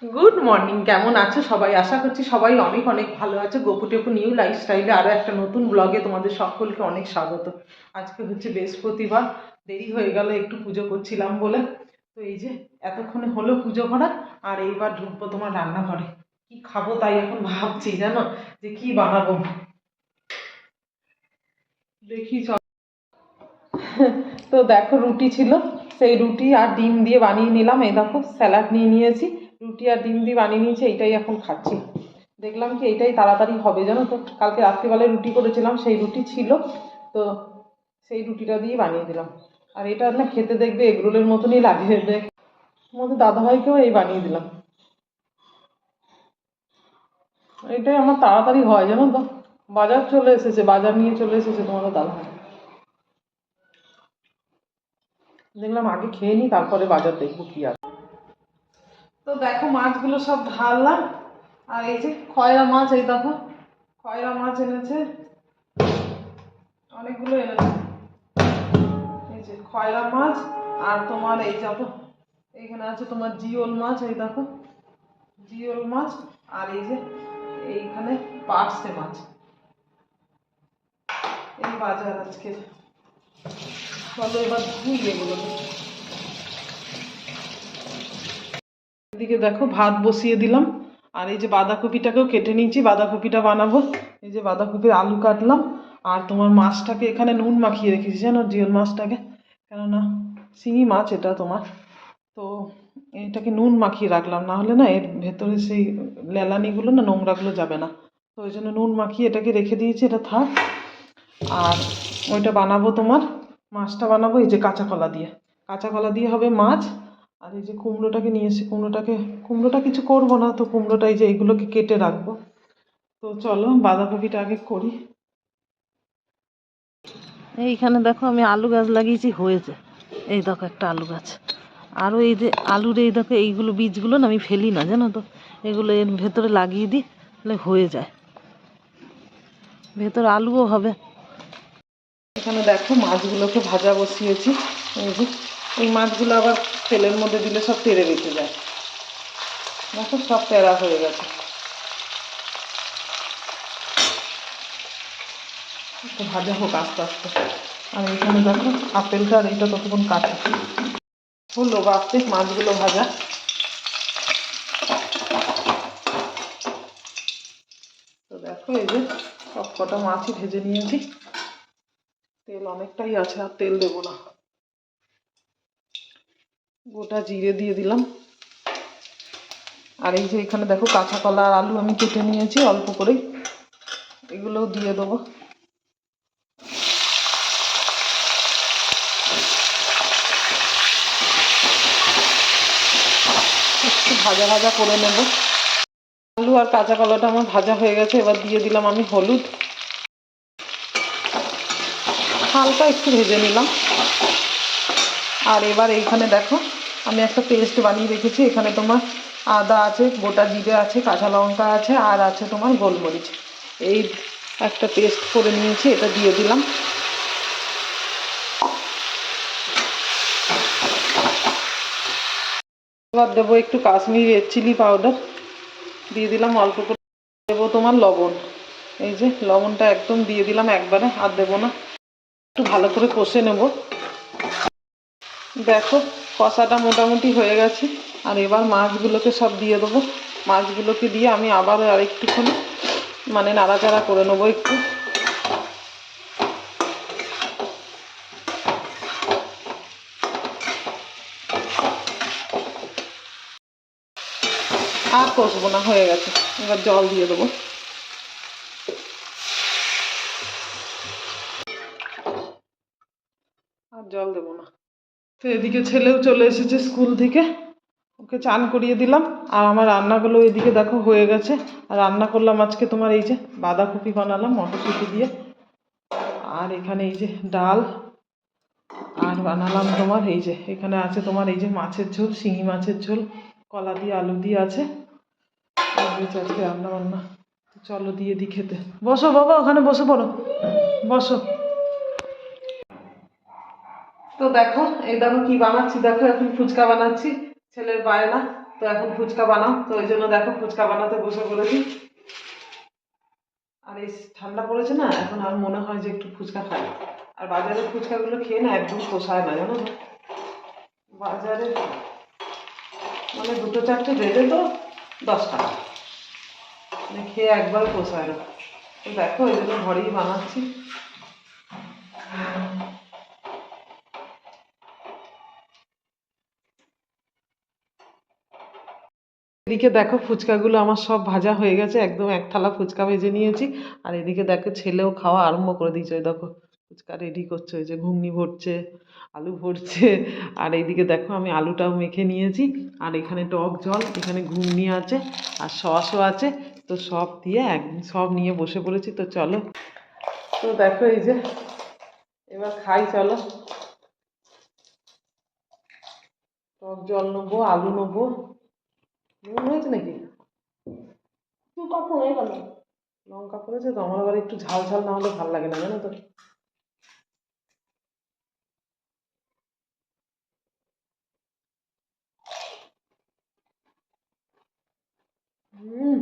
Good morning, কেমন আছো সবাই? আশা করছি সবাই অনেক অনেক ভালো আছে। গোপু টেপু নিউ লাইফস্টাইলে আরও একটা নতুন ব্লগে তোমাদের সকলকে অনেক স্বাগত। আজকে হচ্ছে বৃহস্পতিবার, দেরি হয়ে গেল একটু পুজো করছিলাম বলে। তো এই যে এতক্ষণে হলো পুজো করা, আর এইবার ঢুকবো তোমার রান্নাঘরে। কি খাবো তাই এখন ভাবছি, জানো যে কি বানাবো। দেখি তো দেখো রুটি ছিল, সেই রুটি আর ডিম দিয়ে বানিয়ে নিলাম। এই দেখো স্যালাড নিয়ে নিয়েছি, রুটি আর ডিম দিয়ে বানিয়ে নিয়েছি, এইটাই এখন খাচ্ছি। দেখলাম কি এইটাই তাড়াতাড়ি হবে, জানো তো। কালকে রাত্রিবেলায় রুটি করেছিলাম, সেই রুটি ছিল, তো সেই রুটিটা দিয়ে বানিয়ে দিলাম। আর এটা না খেতে দেখবে এগরোলের মতনই লাগে, দেখ তোমাদের দাদাভাইকেও এই বানিয়ে দিলাম। এটাই আমার তাড়াতাড়ি হয়, জানো তো। বাজার চলে এসেছে, বাজার নিয়ে চলে এসেছে তোমাদের দাদাভাই। দেখলাম আগে খেয়ে নিই, তারপরে বাজার দেখবো কি আছে। তো দেখো মাছগুলো সব ঢাললাম। আর এই যে খয়রা মাছ, এই দেখো খয়রা মাছ এনেছে, অনেকগুলো এনেছে। এই যে খয়রা মাছ, আর তোমার এই দেখো এইখানে আছে তোমার জিওল মাছ, এই দেখো জিওল মাছ। আর এই যে এইখানে পার্সে মাছ। এই বাজার আজকে। চলো এবার ধুই এগুলো। এদিকে দেখো ভাত বসিয়ে দিলাম, আর এই যে বাঁধাকপিটাকেও কেটে নিয়েছি, বাঁধাকপিটা বানাবো। এই যে বাঁধাকপির আলু কাটলাম, আর তোমার মাছটাকে এখানে নুন মাখিয়ে রেখেছি, জানো জিওল মাছটাকে। কেননা শিঙি মাছ এটা তোমার, তো এটাকে নুন মাখিয়ে রাখলাম, না হলে না এর ভেতরে সেই লেলানিগুলো না, নোংরাগুলো যাবে না। তো ওই জন্য নুন মাখিয়ে এটাকে রেখে দিয়েছি, এটা থাক। আর ওইটা বানাবো তোমার, মাছটা বানাবো এই যে কাঁচা কলা দিয়ে। কাঁচা কলা দিয়ে হবে মাছ। আর এই যে কুমড়োটাকে নিয়ে এসে কুমড়োটা কিছু করবো না, তো কুমড়োটা এই যে এইগুলোকে কেটে রাখবো। তো চলো বাঁধাকপিটা আগে করি। এইখানে দেখো আমি আলু গাছ লাগিয়েছি, হয়েছে। এই দেখো একটা আলু গাছ। আরও এই যে আলুর এই দেখো এইগুলো বীজগুলো না আমি ফেলি না, জানো তো। এগুলো এর ভেতরে লাগিয়ে দিই, তাহলে হয়ে যায়, ভেতরে আলুও হবে। এখানে দেখো মাছগুলোকে ভাজা বসিয়েছি। এই যে এই মাছগুলো আবার তেলের মধ্যে দিলে সব তেড়ে বেঁচে যায়, দেখো সব তেড়া হয়ে গেছে। একটু ভাজা হোক আস্তে আস্তে। আর এখানে দেখো আপেলটা আর এইটা ততক্ষণ কাটে হলো বাপতে, মাছগুলো ভাজা। তো দেখো এই যে সব কটা মাছই ভেজে নিয়েছি, তেল অনেকটাই আছে, আর তেল দেবো না। গোটা জিরে দিয়ে দিলাম। আর এই যে এখানে দেখো কাঁচা কলা আর আলু আমি কেটে নিয়েছি অল্প করে, এগুলোও দিয়ে দেবো। একটু ভাজা ভাজা করে নেব। আলু আর কাঁচা কলাটা আমার ভাজা হয়ে গেছে, এবার দিয়ে দিলাম আমি হলুদ, হালকা একটু ভেজে নিলাম। আর এবার এইখানে দেখো আমি একটা পেস্ট বানিয়ে রেখেছি, এখানে তোমার আদা আছে, গোটা জিরে আছে, কাঁচা লঙ্কা আছে, আর আছে তোমার গোলমরিচ। এই একটা পেস্ট করে নিয়েছি, এটা দিয়ে দিলাম। এবার দেবো একটু কাশ্মীরি রেড চিলি পাউডার, দিয়ে দিলাম অল্প করে। দেবো তোমার লবণ, এই যে লবণটা একদম দিয়ে দিলাম একবারে, আর দেবো না। একটু ভালো করে কষে নেব। দেখো কষাটা মোটামুটি হয়ে গেছে, আর এবার মাছগুলোকে সব দিয়ে দেবো। মাছগুলোকে দিয়ে আমি আবার আরেকটুখানি মানে নাড়াচাড়া করে নেবো একটু। আর কষবো না, হয়ে গেছে। এবার জল দিয়ে দেবো। আর জল দেবো না। তো এদিকে ছেলেও চলে এসেছে স্কুল থেকে, ওকে চান করিয়ে দিলাম। আর আমার রান্নাগুলো এদিকে দেখো হয়ে গেছে। আর রান্না করলাম আজকে তোমার এই যে বাঁধাকপি বানালাম মটরশুঁটি দিয়ে, আর এখানে এই যে ডাল, আর বানালাম তোমার এই যে এখানে আছে তোমার এই যে মাছের ঝোল, শিঙি মাছের ঝোল, কলা দিয়ে আলু দিয়ে আছে। আজকে রান্না বান্না। চলো দিয়ে দিই খেতে। বসো বাবা, ওখানে বসে পড়ো, বসো। তো দেখো এই দেখো কি বানাচ্ছি, দেখো এখন ফুচকা বানাচ্ছি, ছেলের বায়না। তো এখন ফুচকা বানাও, তো ওই জন্য দেখো ফুচকা বানাতে বসে পড়েছি। আর এই ঠান্ডা পড়েছে না, এখন আর মনে হয় যে একটু ফুচকা খাই। আর বাজারের ফুচকাগুলো খেয়ে না একদম পোষায় না, জানো তো। বাজারে মানে দুটো চারটে দেবে তো 10 টাকা, মানে খেয়ে একবার পোষায় না। তো দেখো এই জন্য ঘরেই বানাচ্ছি। এদিকে দেখো ফুচকাগুলো আমার সব ভাজা হয়ে গেছে, একদম এক থালা ফুচকা ভেজে নিয়েছি। আর এদিকে দেখো ছেলেও খাওয়া আরম্ভ করে দিয়েছে, ওই দেখো ফুচকা রেডি করছে, ওই যে ঘুগনি ভরছে, আলু ভরছে। আর এইদিকে দেখো আমি আলুটাও মেখে নিয়েছি। আর এখানে টক জল, এখানে ঘুগনি আছে, আর সসও আছে। তো সব দিয়ে সব নিয়ে বসে পড়েছি, তো চলো। তো দেখো এই যে এবার খাই, চলো। টক জল নেবো, আলু নেবো। নুন হয়েছে নাকি? লঙ্কা পড়েছে তো, আমার আবার একটু ঝাল ঝাল না হলে ভালো লাগে না, জানো তো। হুম।